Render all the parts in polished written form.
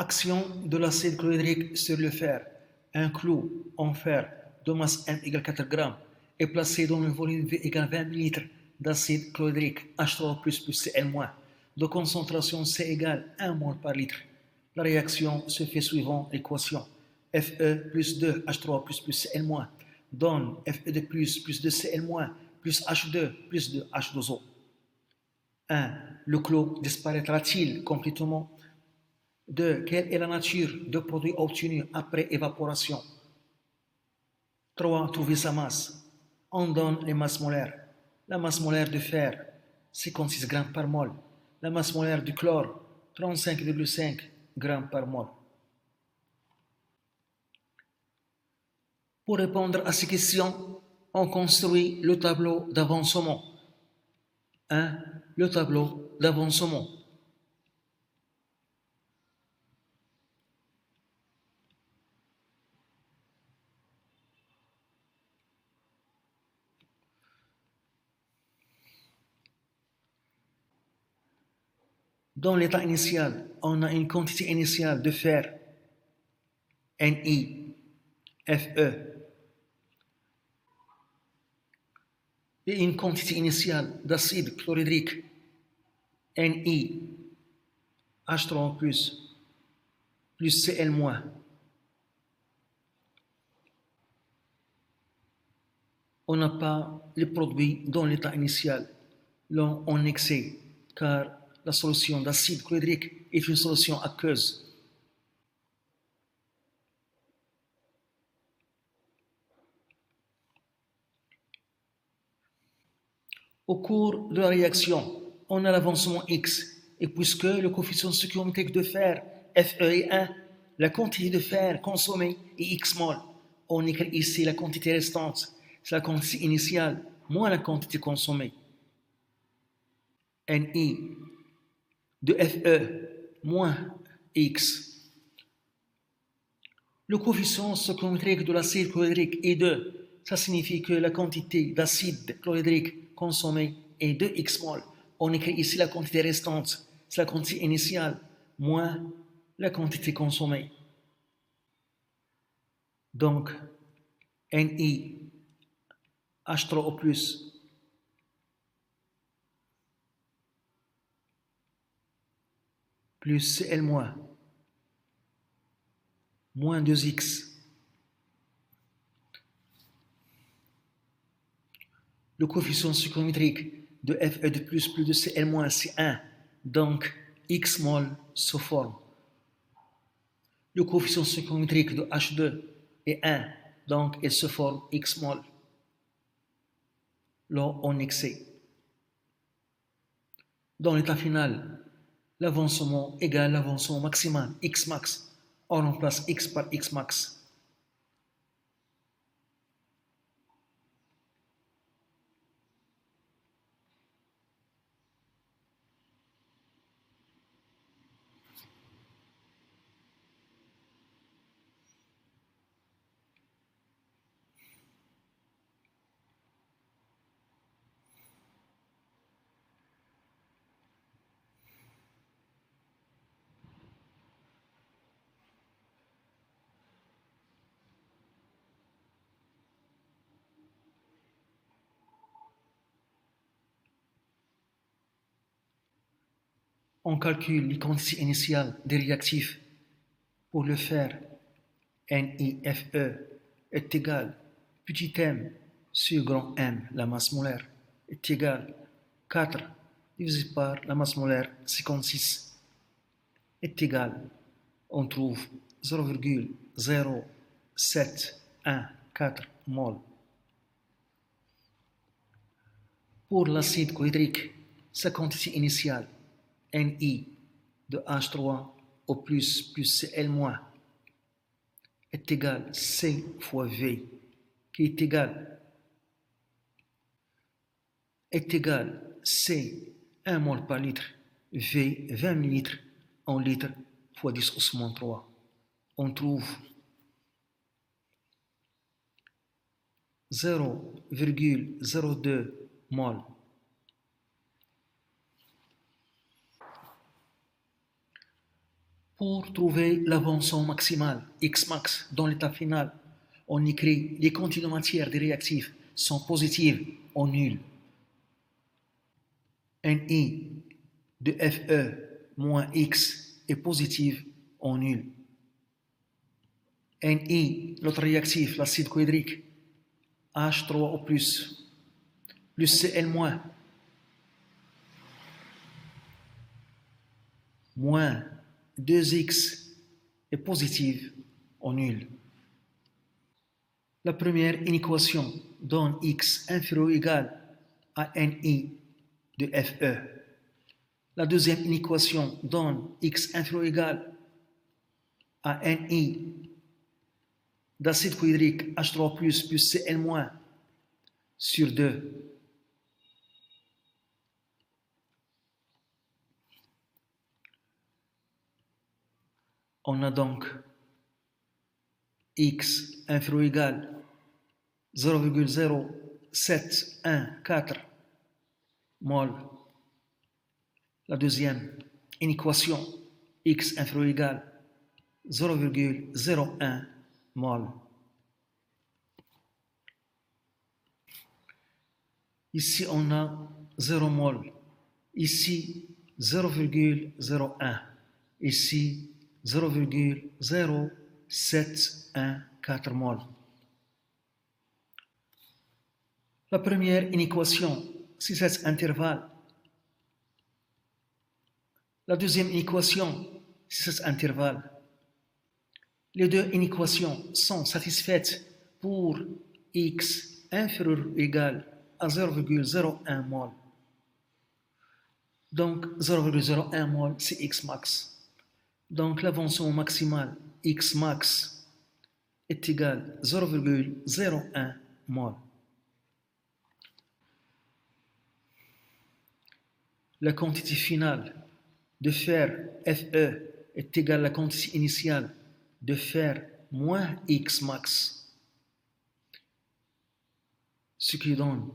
Action de l'acide chlorhydrique sur le fer. Un clou en fer de masse M égale 4 g est placé dans le volume V égale 20 ml d'acide chlorhydrique H3O++ Cl- de concentration C égale 1 mol par litre. La réaction se fait suivant l'équation. Fe plus 2 H3O++ Cl- donne Fe2 plus 2 Cl- plus H2 plus 2 H2O. 1. Le clou disparaîtra-t-il complètement? 2. Quelle est la nature du produit obtenu après évaporation? 3. Trouver sa masse. On donne les masses molaires. La masse molaire de fer, 56 g par mol. La masse molaire du chlore, 35,5 g par mol. Pour répondre à ces questions, on construit le tableau d'avancement. 1. Le tableau d'avancement. Dans l'état initial, on a une quantité initiale de fer, Ni, Fe, et une quantité initiale d'acide chlorhydrique, Ni, H3O+, plus Cl-. On n'a pas les produits dans l'état initial, là en excès, car la solution d'acide chlorhydrique est une solution aqueuse. Au cours de la réaction, on a l'avancement X, et puisque le coefficient stoichiométrique de fer, Fe est 1, la quantité de fer consommée est X mol. On écrit ici la quantité restante, c'est la quantité initiale moins la quantité consommée. Ni de Fe moins X. Le coefficient stoichiométrique de l'acide chlorhydrique est 2. Ça signifie que la quantité d'acide chlorhydrique consommée est 2X mol. On écrit ici la quantité restante, c'est la quantité initiale moins la quantité consommée. Donc, Ni H3O+, plus Cl-, moins 2X. Le coefficient stoichiométrique de Fe2+, plus de Cl-, c'est 1. Donc, X mol se forme. Le coefficient stoichiométrique de H2 est 1. Donc, il se forme X mol. Là, en excès. Dans l'état final, l'avancement égale l'avancement maximal, X max. On remplace X par X max. On calcule les quantités initiales des réactifs. Pour le fer, NiFe est égal petit m sur grand M, la masse molaire, est égal 4 divisé par la masse molaire 56 est égal, on trouve 0,0714 mol. Pour l'acide chlorhydrique, sa quantité initiale, Ni de H3O+, plus Cl- est égal C fois V, qui est égal C 1 mol par litre, V 20 ml en litre fois 10 au moins 3. On trouve 0,02 mol. Pour trouver l'avancement maximal, Xmax, dans l'état final, on écrit les quantités de matière des réactifs sont positives ou nulles. Ni de Fe moins X est positive ou nulle. Ni, l'autre réactif, l'acide chlorhydrique, H3O+, plus Cl-, moins 2X est positive ou nulle. La première inéquation donne X inférieur ou égal à Ni de Fe. La deuxième inéquation donne X inférieur ou égal à Ni d'acide chlorhydrique H3O+, plus Cl- sur 2. On a donc X inférieur ou égal 0,0714 mol. La deuxième inéquation, X inférieur ou égal 0,01 mol. Ici, on a 0 mol. Ici, 0,01. Ici, 0,0714 mol. La première inéquation, c'est cet intervalle. La deuxième inéquation, c'est cet intervalle. Les deux inéquations sont satisfaites pour X inférieur ou égal à 0,01 mol. Donc 0,01 mol, c'est X max. Donc l'avancement maximal X max est égal à 0,01 mol. La quantité finale de fer Fe est égale à la quantité initiale de fer moins X max, ce qui donne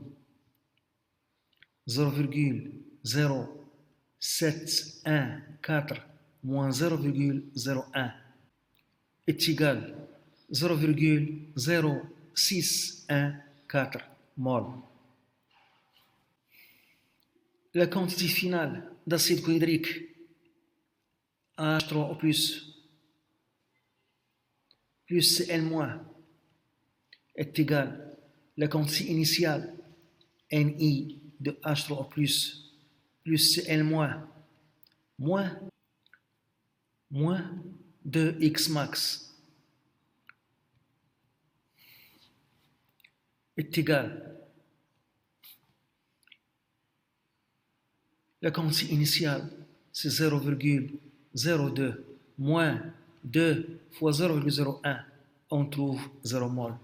0,0714 moins 0,01 est égal à 0,0614 mol. La quantité finale d'acide chlorhydrique H3O+, plus Cl- est égal à la quantité initiale Ni de H3O+, plus Cl- moins 2X max est égal à la quantité initiale, c'est 0,02 moins 2 fois 0,01, on trouve 0 mol.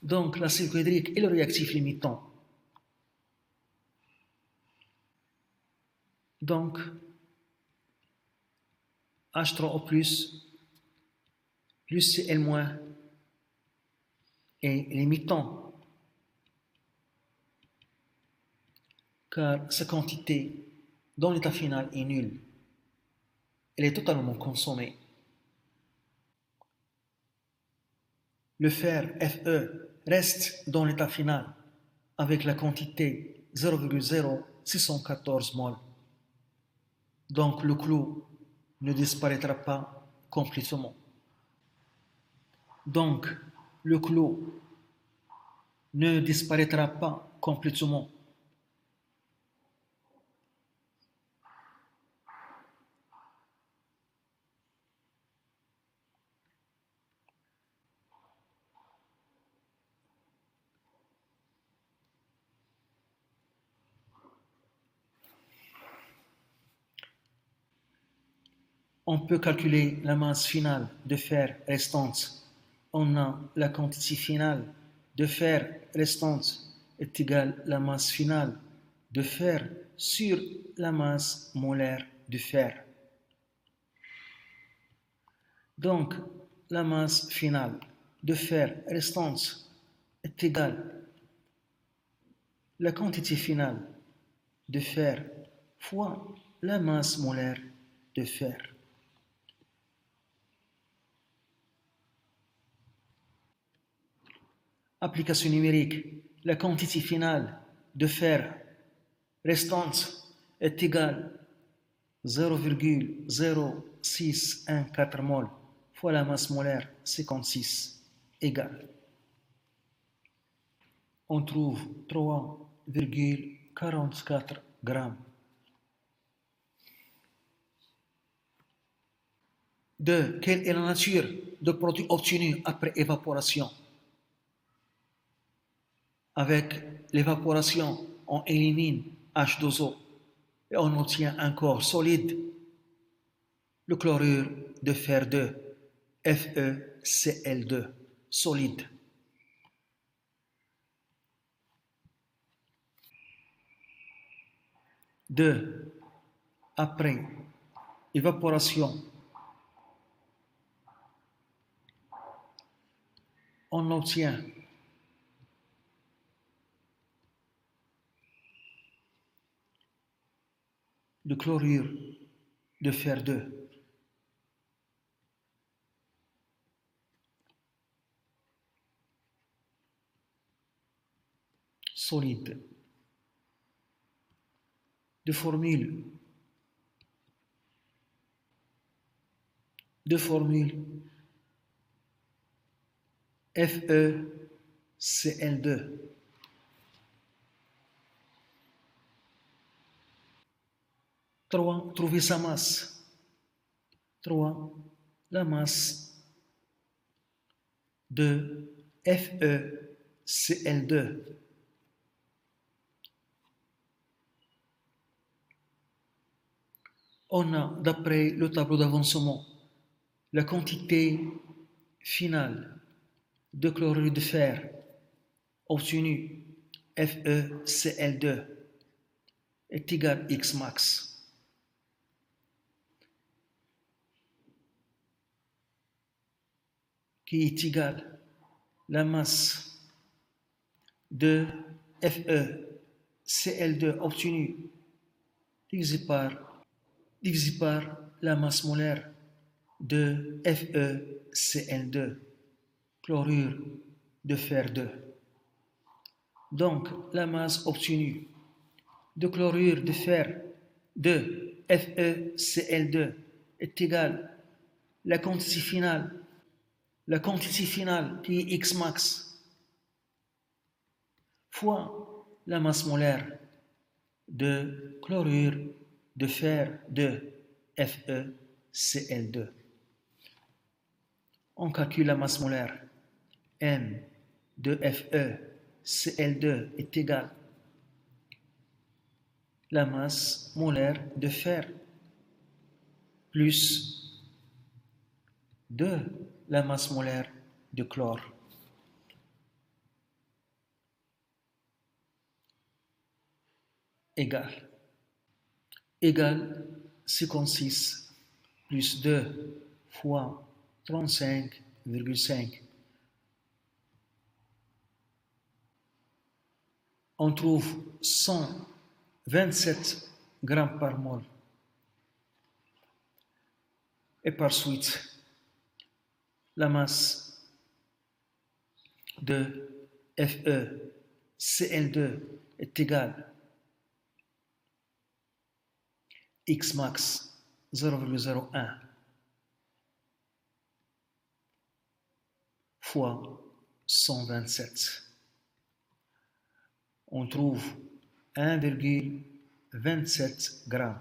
Donc l'acide chlorhydrique est le réactif limitant. Donc H3O+, plus Cl- est limitant, car sa quantité dans l'état final est nulle. Elle est totalement consommée. Le fer Fe reste dans l'état final avec la quantité 0,0614 mol. Donc le clou ne disparaîtra pas complètement. Donc le clou ne disparaîtra pas complètement. On peut calculer la masse finale de fer restante. On a la quantité finale de fer restante est égale à la masse finale de fer sur la masse molaire de fer. Donc, la masse finale de fer restante est égale à la quantité finale de fer fois la masse molaire de fer. Application numérique. La quantité finale de fer restante est égale 0,0614 mol fois la masse molaire 56 égale. On trouve 3,44 grammes. 2. Quelle est la nature du produit obtenu après évaporation? Avec l'évaporation, on élimine H2O et on obtient un corps solide, le chlorure de fer 2, FeCl2, solide. Deux, après évaporation, on obtient le chlorure de fer 2. Solide. De formule FeCl2. Trouver sa masse. 3. La masse de FeCl2. On a, d'après le tableau d'avancement, la quantité finale de chlorure de fer obtenue FeCl2 est égale à X max. Qui est égal à la masse de FeCl2 obtenue divisé par la masse molaire de FeCl2, chlorure de fer 2. Donc, la masse obtenue de chlorure de fer de FeCl2 est égale à la quantité finale qui est X max fois la masse molaire de chlorure de fer de FeCl2. On calcule la masse molaire. M de FeCl2 est égale à la masse molaire de fer plus de la masse molaire de chlore. Égale 56 plus 2 fois 35,5. On trouve 127 grammes par mol. Et par suite, la masse de FeCl2 est égale à X max 0,01 fois 127. On trouve 1,27 grammes.